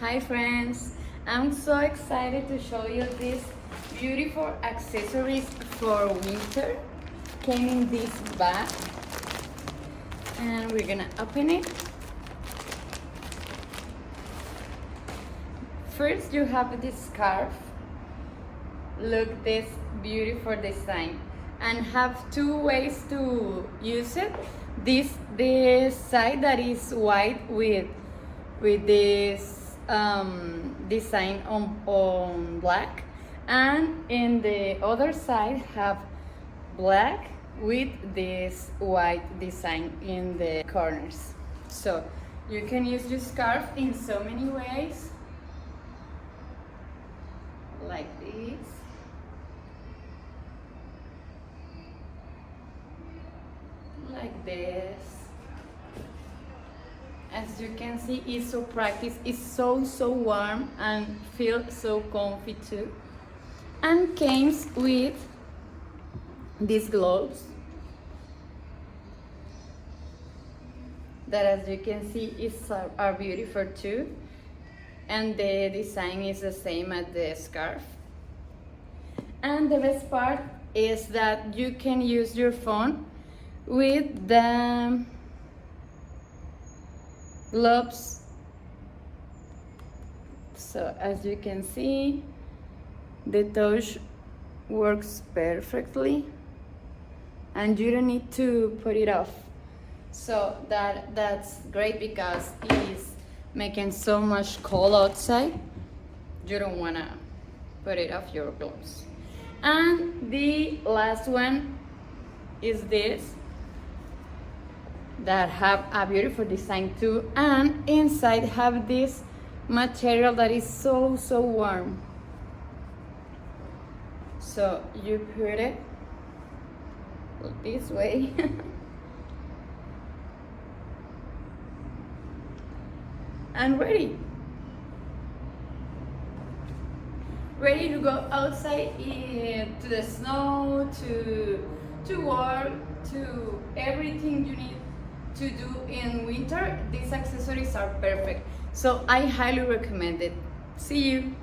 Hi friends, I'm so excited to show you these beautiful accessories for winter. Came in this bag and we're gonna open it. First you have this scarf. Look this beautiful design and have two ways to use it. This side that is white with this design on black, and in the other side have black with this white design in the corners. So you can use your scarf in so many ways, like this. Like this. As you can see, it's so practical. It's so warm and feels so comfy too. And comes with these gloves that, as you can see, are beautiful too. And the design is the same as the scarf. And the best part is that you can use your phone with the gloves. So as you can see, the touch works perfectly and you don't need to put it off. So that's great because it's making so much cold outside. You don't want to put it off your gloves. And the last one is this, that have a beautiful design too, and inside have this material that is so warm. So you put it this way and ready to go outside to the snow, to work, to everything you need to do in winter. These accessories are perfect, so I highly recommend it. See you.